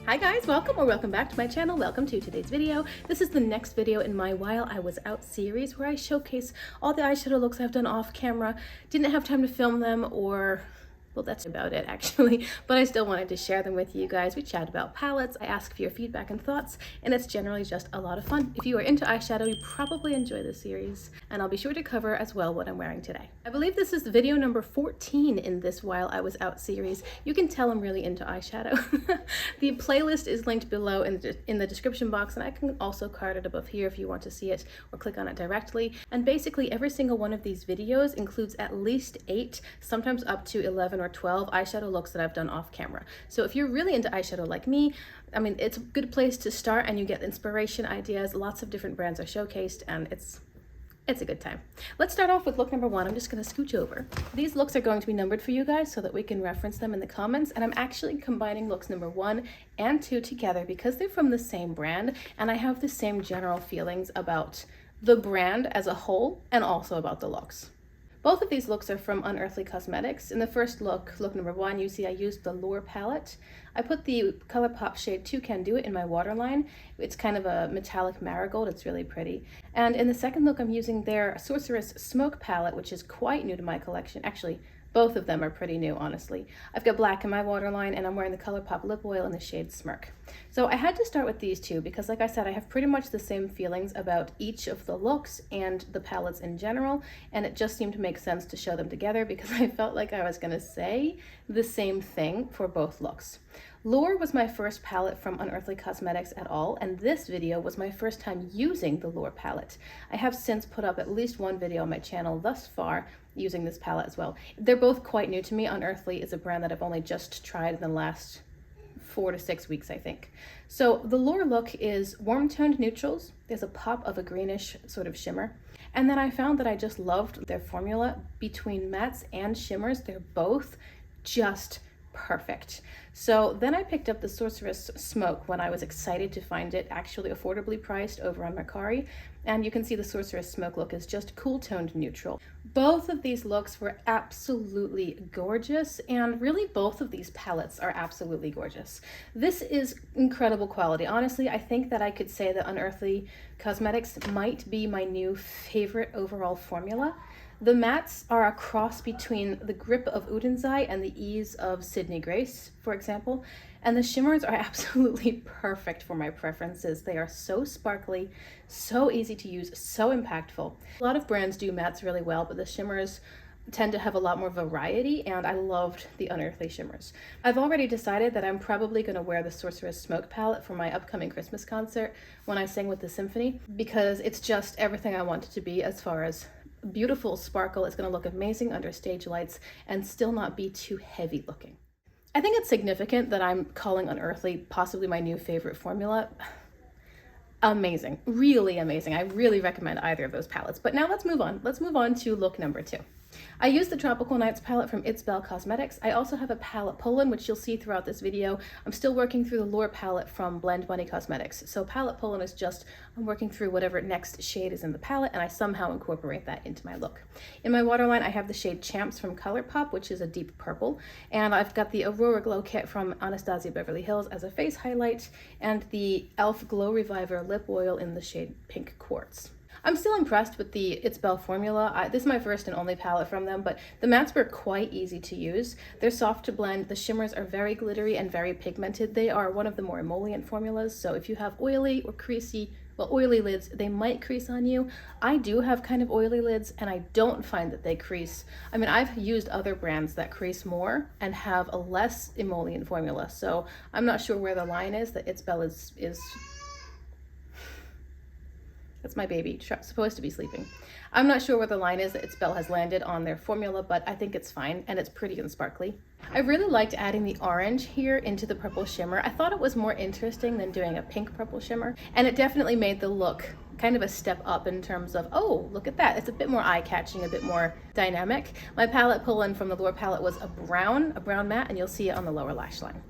Hi guys, welcome or welcome back to my channel. Welcome to today's video. This is the next video in my While I Was Out series where I showcase all the eyeshadow looks I've done off camera. Didn't have time to film them, or well, that's about it actually, but I still wanted to share them with you guys. We chat about palettes, I ask for your feedback and thoughts, and it's generally just a lot of fun. If you are into eyeshadow, you probably enjoy this series, and I'll be sure to cover as well what I'm wearing today. I believe this is video number 14 in this While I Was Out series. You can tell I'm really into eyeshadow. The playlist is linked below in the description box, and I can also card it above here if you want to see it or click on it directly. And basically every single one of these videos includes at least 8, sometimes up to 11 or 12 eyeshadow looks that I've done off camera. So if you're really into eyeshadow like me, I mean, it's a good place to start, and you get inspiration, ideas, lots of different brands are showcased, and it's a good time. Let's start off with look number 1. I'm just going to scooch over. These looks are going to be numbered for you guys so that we can reference them in the comments, and I'm actually combining looks number 1 and 2 together because they're from the same brand, and I have the same general feelings about the brand as a whole and also about the looks. Both of these looks are from Unearthly Cosmetics. In the first look, look number 1, you see I used the Lure palette. I put the ColourPop shade 2 Can Do It in my waterline. It's kind of a metallic marigold, it's really pretty. And in the second look, I'm using their Sorceress Smoke palette, which is quite new to my collection. Actually, both of them are pretty new, honestly. I've got black in my waterline, and I'm wearing the ColourPop lip oil in the shade Smirk. So I had to start with these two because, like I said, I have pretty much the same feelings about each of the looks and the palettes in general, and it just seemed to make sense to show them together because I felt like I was gonna say the same thing for both looks. Lure was my first palette from Unearthly Cosmetics at all, and this video was my first time using the Lure palette. I have since put up at least one video on my channel thus far using this palette as well. They're both quite new to me. Unearthly is a brand that I've only just tried in the last 4 to 6 weeks, I think. So the Lure look is warm toned neutrals. There's a pop of a greenish sort of shimmer. And then I found that I just loved their formula between mattes and shimmers. They're both just perfect. So then I picked up the Sorceress Smoke when I was excited to find it actually affordably priced over on MERCARI, and you can see the Sorceress Smoke look is just cool toned neutral. Both of these looks were absolutely gorgeous, and really both of these palettes are absolutely gorgeous. This is incredible quality. Honestly, I think that I could say that Unearthly Cosmetics might be my new favorite overall formula. The mattes are a cross between the grip of Udenzai and the ease of Sydney Grace, for example, and the shimmers are absolutely perfect for my preferences. They are so sparkly, so easy to use, so impactful. A lot of brands do mattes really well, but the shimmers tend to have a lot more variety, and I loved the Unearthly shimmers. I've already decided that I'm probably going to wear the Sorceress Smoke palette for my upcoming Christmas concert when I sing with the symphony, because it's just everything I want it to be as far as beautiful sparkle. It's going to look amazing under stage lights and still not be too heavy looking. I think it's significant that I'm calling Unearthly possibly my new favorite formula. Amazing, really amazing. I really recommend either of those palettes. But now let's move on. Let's move on to look number 2. I used the Tropical Nights palette from It's Belle Cosmetics. I also have a palette pull-in, which you'll see throughout this video. I'm still working through the Lure palette from Blend Bunny Cosmetics. So palette pull-in is just, I'm working through whatever next shade is in the palette, and I somehow incorporate that into my look. In my waterline, I have the shade Champs from ColourPop, which is a deep purple. And I've got the Aurora Glow Kit from Anastasia Beverly Hills as a face highlight, and the e.l.f. Glow Reviver lip oil in the shade Pink Quartz. I'm still impressed with the It's Belle formula. This is my first and only palette from them, but the mattes were quite easy to use. They're soft to blend. The shimmers are very glittery and very pigmented. They are one of the more emollient formulas, so if you have oily or creasy, well, oily lids, they might crease on you. I do have kind of oily lids, and I don't find that they crease. I mean, I've used other brands that crease more and have a less emollient formula, so I'm not sure where the line is that It's Belle is That's my baby, supposed to be sleeping. I'm not sure where the line is that It's Belle has landed on their formula, but I think it's fine, and it's pretty and sparkly. I really liked adding the orange here into the purple shimmer. I thought it was more interesting than doing a pink purple shimmer, and it definitely made the look kind of a step up in terms of, oh, look at that. It's a bit more eye-catching, a bit more dynamic. My palette pull-in from the Lure palette was a brown matte, and you'll see it on the lower lash line.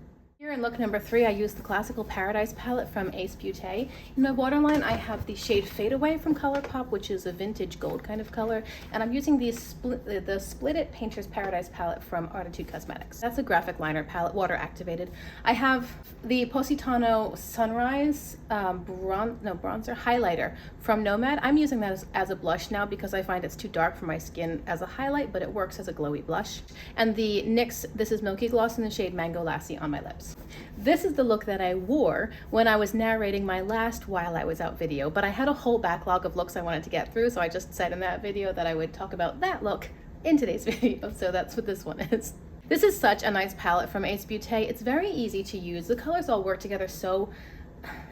Here in look number 3, I used the Classical Paradise palette from Ace Beauté. In my waterline, I have the shade Fade Away from ColourPop, which is a vintage gold kind of color, and I'm using the Split It Painter's Paradise palette from Artitude Cosmetics. That's a graphic liner palette, water activated. I have the Positano Sunrise bronzer highlighter from Nomad. I'm using that as a blush now because I find it's too dark for my skin as a highlight, but it works as a glowy blush. And the NYX This Is Milky Gloss in the shade Mango Lassie on my lips. This is the look that I wore when I was narrating my last While I Was Out video, but I had a whole backlog of looks I wanted to get through, so I just said in that video that I would talk about that look in today's video, so that's what this one is. This is such a nice palette from Ace Beauté. It's very easy to use. The colors all work together so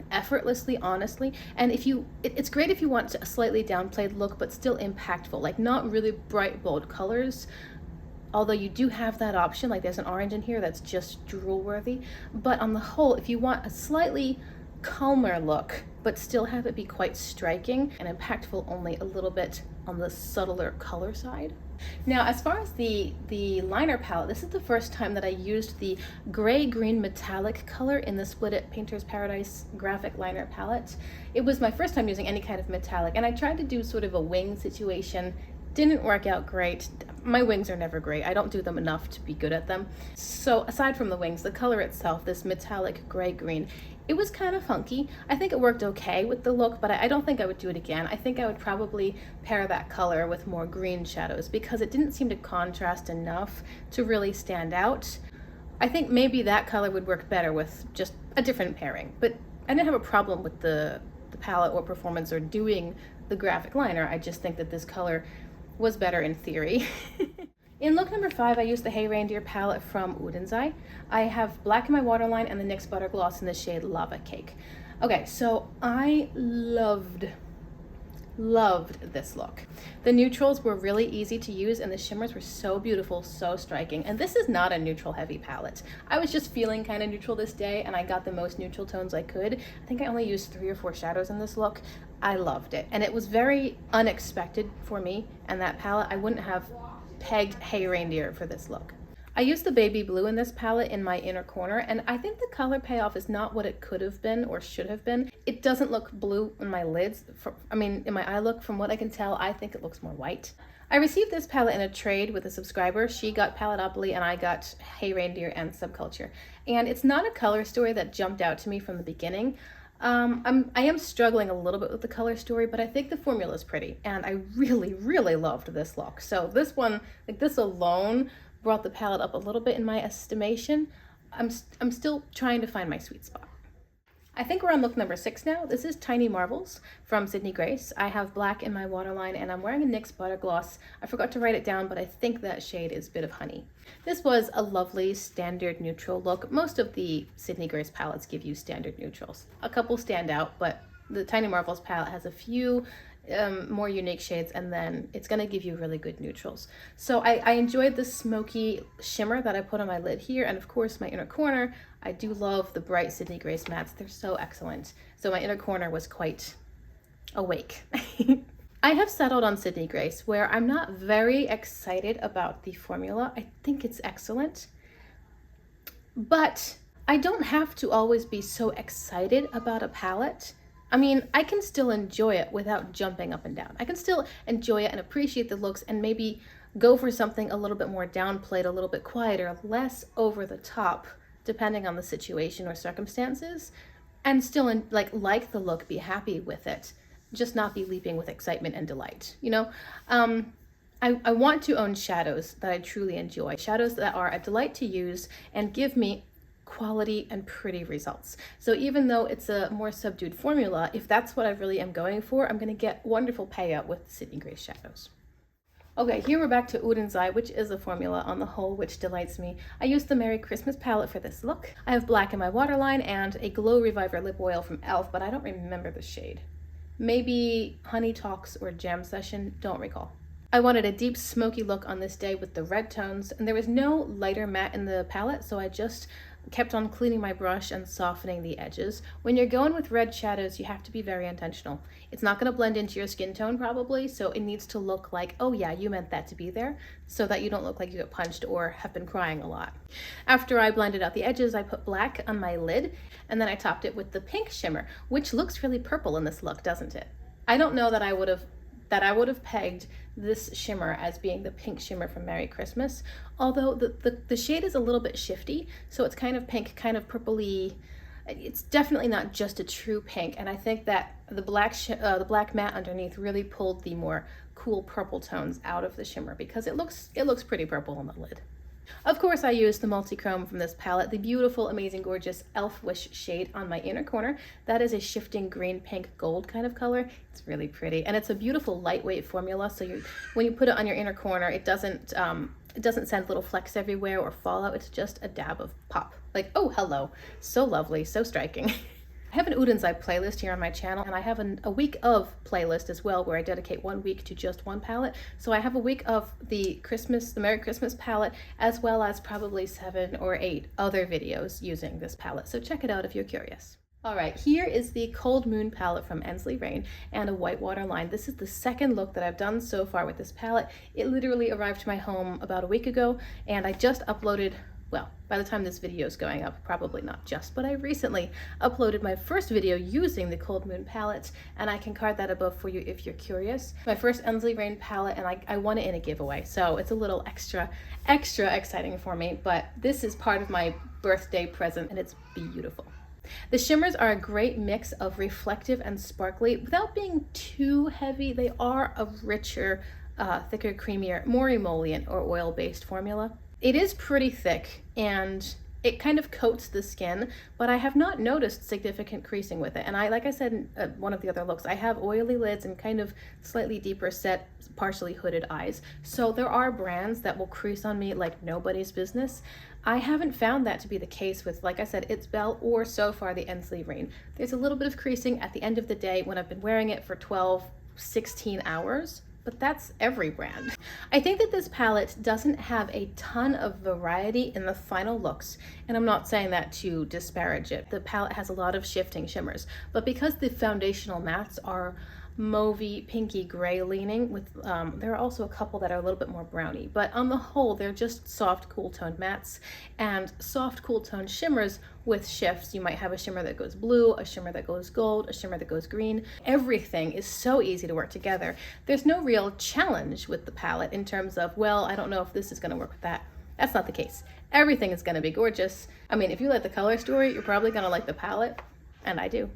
effortlessly, honestly, and it's great if you want a slightly downplayed look but still impactful, like not really bright, bold colors. Although you do have that option, like there's an orange in here that's just drool worthy. But on the whole, if you want a slightly calmer look, but still have it be quite striking and impactful only a little bit on the subtler color side. Now, as far as the liner palette, this is the first time that I used the gray-green metallic color in the Split It Painter's Paradise graphic liner palette. It was my first time using any kind of metallic, and I tried to do sort of a wing situation. Didn't work out great. My wings are never great. I don't do them enough to be good at them. So aside from the wings, the color itself, this metallic gray-green, it was kind of funky. I think it worked okay with the look, but I don't think I would do it again. I think I would probably pair that color with more green shadows because it didn't seem to contrast enough to really stand out. I think maybe that color would work better with just a different pairing, but I didn't have a problem with the palette or performance or doing the graphic liner. I just think that this color was better in theory. In look number 5, I used the Hey Reindeer palette from Udenzai. I have black in my waterline and the NYX Butter Gloss in the shade Lava Cake. Okay, so I loved this look. The neutrals were really easy to use and the shimmers were so beautiful, so striking. And this is not a neutral heavy palette. I was just feeling kind of neutral this day and I got the most neutral tones I could. I think I only used 3 or 4 shadows in this look. I loved it. And it was very unexpected for me and that palette. I wouldn't have pegged Hey Reindeer for this look. I used the baby blue in this palette in my inner corner, and I think the color payoff is not what it could have been or should have been. It doesn't look blue in my lids. In my eye look, from what I can tell, I think it looks more white. I received this palette in a trade with a subscriber. She got Paletopoly and I got Hey Reindeer and Subculture. And it's not a color story that jumped out to me from the beginning. I am struggling a little bit with the color story, but I think the formula is pretty, and I really, really loved this look. So this one, like this alone, brought the palette up a little bit in my estimation. I'm still trying to find my sweet spot. I think we're on look number 6 now. This is Tiny Marvels from Sydney Grace. I have black in my waterline and I'm wearing a NYX Butter Gloss. I forgot to write it down, but I think that shade is Bit of Honey. This was a lovely standard neutral look. Most of the Sydney Grace palettes give you standard neutrals. A couple stand out, but the Tiny Marvels palette has a few more unique shades, and then it's going to give you really good neutrals. So I enjoyed the smoky shimmer that I put on my lid here, and of course my inner corner. I do love the bright Sydney Grace mattes. They're so excellent. So my inner corner was quite awake. I have settled on Sydney Grace, where I'm not very excited about the formula. I think it's excellent, but I don't have to always be so excited about a palette. I mean, I can still enjoy it without jumping up and down. I can still enjoy it and appreciate the looks and maybe go for something a little bit more downplayed, a little bit quieter, less over the top, depending on the situation or circumstances, and still like the look, be happy with it, just not be leaping with excitement and delight, you know? I want to own shadows that I truly enjoy, shadows that are a delight to use and give me quality and pretty results. So even though it's a more subdued formula, if that's what I really am going for, I'm going to get wonderful payout with Sydney Grace shadows. Okay, here we're back to Udenzai, which is a formula on the whole, which delights me. I used the Merry Christmas palette for this look. I have black in my waterline and a Glow Reviver lip oil from e.l.f., but I don't remember the shade. Maybe Honey Talks or Jam Session, don't recall. I wanted a deep smoky look on this day with the red tones, and there was no lighter matte in the palette, so I just kept on cleaning my brush and softening the edges. When you're going with red shadows, you have to be very intentional. It's not going to blend into your skin tone probably, so it needs to look like, oh yeah, you meant that to be there, so that you don't look like you get punched or have been crying a lot. After I blended out the edges, I put black on my lid, and then I topped it with the pink shimmer, which looks really purple in this look, doesn't it? I don't know that I would have pegged this shimmer as being the pink shimmer from Merry Christmas, although the shade is a little bit shifty, so it's kind of pink, kind of purpley. It's definitely not just a true pink, and I think that the black matte underneath really pulled the more cool purple tones out of the shimmer because it looks pretty purple on the lid. Of course, I used the multi-chrome from this palette, the beautiful, amazing, gorgeous Elf Wish shade on my inner corner. That is a shifting green, pink, gold kind of color. It's really pretty, and it's a beautiful lightweight formula, so when you put it on your inner corner, it doesn't send little flecks everywhere or fall out. It's just a dab of pop. Like, oh, hello. So lovely, so striking. I have an Udenzai playlist here on my channel, and I have a week of playlist as well where I dedicate 1 week to just one palette. So I have a week of the Merry Christmas palette, as well as probably 7 or 8 other videos using this palette. So check it out if you're curious. All right, here is the Cold Moon palette from Ensley Rain and a whitewater line. This is the second look that I've done so far with this palette. It literally arrived to my home about a week ago, and I just uploaded, well, by the time this video is going up, probably not just, but I recently uploaded my first video using the Cold Moon palette, and I can card that above for you if you're curious. My first Ensley Rain palette, and I won it in a giveaway, so it's a little extra exciting for me, but this is part of my birthday present, and it's beautiful. The shimmers are a great mix of reflective and sparkly without being too heavy. They are a richer, thicker, creamier, more emollient or oil-based formula. It is pretty thick and it kind of coats the skin, but I have not noticed significant creasing with it. And like I said in one of the other looks, I have oily lids and kind of slightly deeper set, partially hooded eyes. So there are brands that will crease on me like nobody's business. I haven't found that to be the case with, like I said, It's Belle or so far the Ensley Rain. There's a little bit of creasing at the end of the day when I've been wearing it for 12, 16 hours. But that's every brand. I think that this palette doesn't have a ton of variety in the final looks, and I'm not saying that to disparage it. The palette has a lot of shifting shimmers, but because the foundational mattes are mauvey, pinky gray leaning, with there are also a couple that are a little bit more browny, but on the whole they're just soft cool toned mattes and soft cool toned shimmers with shifts. You might have a shimmer that goes blue, a shimmer that goes gold, a shimmer that goes green. Everything is so easy to work together. There's no real challenge with the palette in terms of, well, I don't know if this is going to work with that. That's not the case. Everything is going to be gorgeous. I mean, if you like the color story, you're probably going to like the palette, and I do.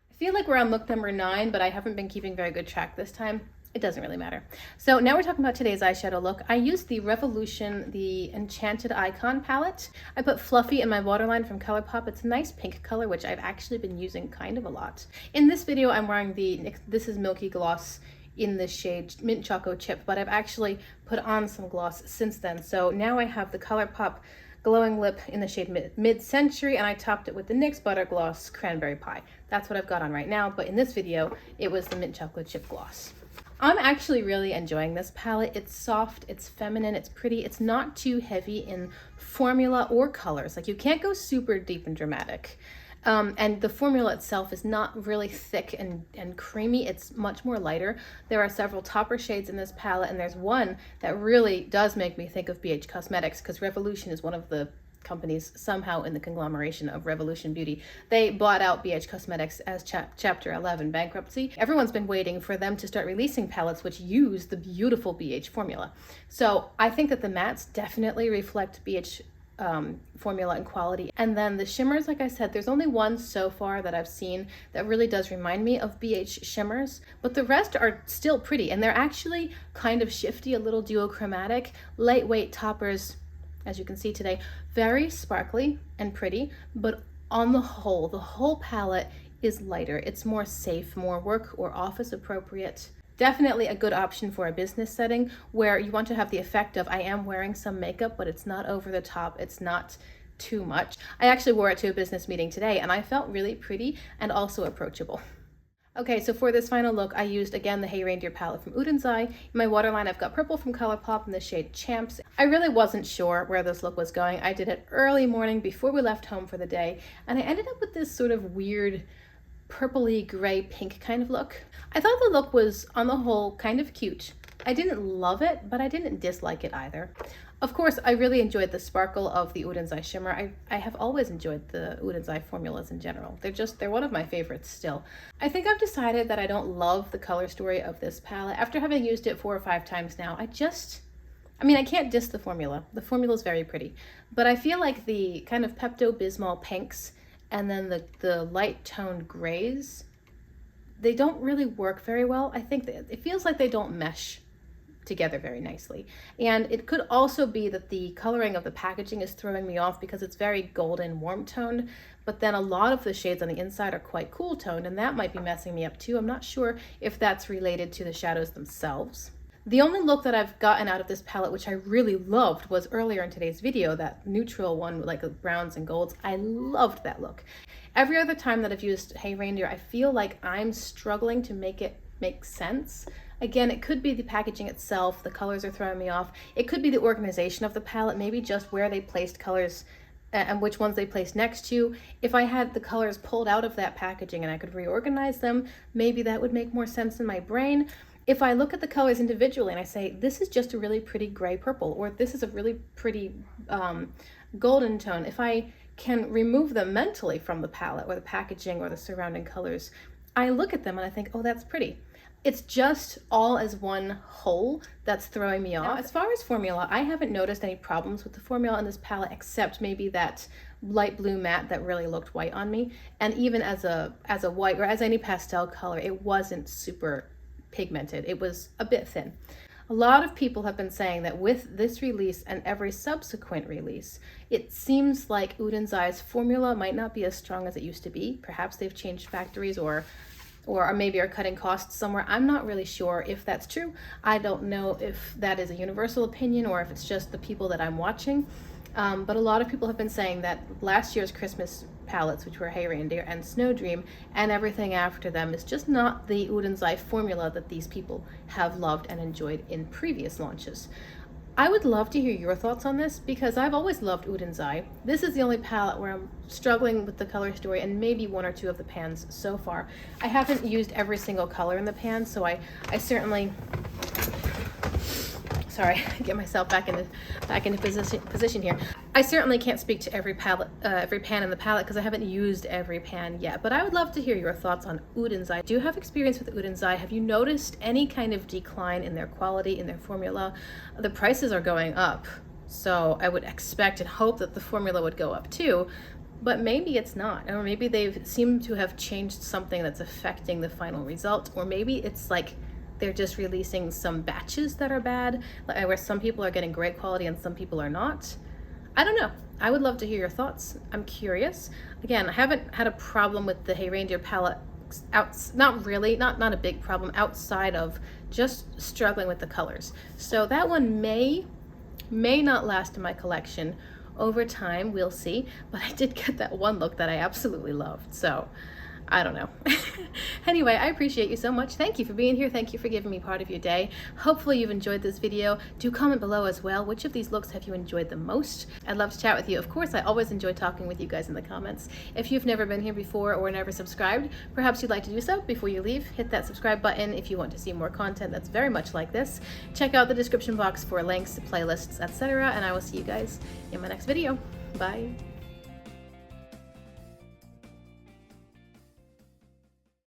I feel like we're on look number 9, but I haven't been keeping very good track this time. It doesn't really matter. So now we're talking about today's eyeshadow look. I used the Revolution, the Enchanted Icon palette. I put Fluffy in my waterline from ColourPop. It's a nice pink color, which I've actually been using kind of a lot. In this video, I'm wearing the This Is Milky Gloss in the shade Mint Choco Chip, but I've actually put on some gloss since then. So now I have the ColourPop Glowing Lip in the shade Mid-Century, and I topped it with the NYX Butter Gloss Cranberry Pie. That's what I've got on right now, but in this video, it was the Mint Chocolate Chip Gloss. I'm actually really enjoying this palette. It's soft, it's feminine, it's pretty, it's not too heavy in formula or colors. Like, you can't go super deep and dramatic. And the formula itself is not really thick and creamy. It's much more lighter. There are several topper shades in this palette, and there's one that really does make me think of BH Cosmetics, because Revolution is one of the companies somehow in the conglomeration of Revolution Beauty. They bought out BH Cosmetics as Chapter 11 bankruptcy. Everyone's been waiting for them to start releasing palettes which use the beautiful BH formula. So I think that the mattes definitely reflect BH formula and quality. And then the shimmers, like I said, there's only one so far that I've seen that really does remind me of BH shimmers, but the rest are still pretty, and they're actually kind of shifty, a little duochromatic, lightweight toppers, as you can see today, very sparkly and pretty, but on the whole palette is lighter. It's more safe, more work or office appropriate. Definitely a good option for a business setting where you want to have the effect of, I am wearing some makeup, but it's not over the top, it's not too much. I actually wore it to a business meeting today, and I felt really pretty and also approachable. Okay, so for this final look, I used, again, the Hey Reindeer palette from Udenzai. In my waterline, I've got purple from ColourPop in the shade Champs. I really wasn't sure where this look was going. I did it early morning before we left home for the day, and I ended up with this sort of weird purpley gray pink kind of look. I thought the look was, on the whole, kind of cute. I didn't love it, but I didn't dislike it either. Of course, I really enjoyed the sparkle of the Udenzai shimmer. I have always enjoyed the Udenzai formulas in general. They're one of my favorites still. I think I've decided that I don't love the color story of this palette. After having used it 4 or 5 times now, I can't diss the formula. The formula is very pretty, but I feel like the kind of Pepto-Bismol pinks and then the light toned grays, they don't really work very well. I think that it feels like they don't mesh together very nicely. And it could also be that the coloring of the packaging is throwing me off because it's very golden warm toned, but then a lot of the shades on the inside are quite cool toned, and that might be messing me up too. I'm not sure if that's related to the shadows themselves. The only look that I've gotten out of this palette, which I really loved, was earlier in today's video, that neutral one, like the browns and golds. I loved that look. Every other time that I've used Hey Reindeer, I feel like I'm struggling to make it make sense. Again, it could be the packaging itself, the colors are throwing me off. It could be the organization of the palette, maybe just where they placed colors and which ones they placed next to. If I had the colors pulled out of that packaging and I could reorganize them, maybe that would make more sense in my brain. If I look at the colors individually and I say, this is just a really pretty gray purple, or this is a really pretty golden tone, if I can remove them mentally from the palette or the packaging or the surrounding colors, I look at them and I think, oh, that's pretty. It's just all as one whole that's throwing me off. Now, as far as formula, I haven't noticed any problems with the formula in this palette, except maybe that light blue matte that really looked white on me. And even as a white or as any pastel color, it wasn't super pigmented. It was a bit thin. A lot of people have been saying that with this release and every subsequent release, it seems like Udenzai's formula might not be as strong as it used to be. Perhaps they've changed factories or maybe are cutting costs somewhere. I'm not really sure if that's true. I don't know if that is a universal opinion or if it's just the people that I'm watching. But a lot of people have been saying that last year's Christmas palettes, which were Hey Reindeer and Snow Dream, and everything after them is just not the Udenzai formula that these people have loved and enjoyed in previous launches. I would love to hear your thoughts on this because I've always loved Udenzai. This is the only palette where I'm struggling with the color story and maybe 1 or 2 of the pans so far. I haven't used every single color in the pan, so I certainly, sorry, get myself back into position here. I certainly can't speak to every pan in the palette because I haven't used every pan yet, but I would love to hear your thoughts on Udenzai. Do you have experience with Udenzai? Have you noticed any kind of decline in their quality, in their formula? The prices are going up, so I would expect and hope that the formula would go up too, but maybe it's not, or maybe they've seemed to have changed something that's affecting the final result, or maybe it's like they're just releasing some batches that are bad, like where some people are getting great quality and some people are not. I don't know. I would love to hear your thoughts. I'm curious. Again, I haven't had a problem with the Hey Reindeer palette, not really, not a big problem, outside of just struggling with the colors. So that one may not last in my collection. Over time, we'll see, but I did get that one look that I absolutely loved, so I don't know. Anyway, I appreciate you so much. Thank you for being here. Thank you for giving me part of your day. Hopefully you've enjoyed this video. Do comment below as well. Which of these looks have you enjoyed the most? I'd love to chat with you. Of course, I always enjoy talking with you guys in the comments. If you've never been here before or never subscribed, perhaps you'd like to do so before you leave. Hit that subscribe button if you want to see more content that's very much like this. Check out the description box for links, playlists, etc. And I will see you guys in my next video. Bye.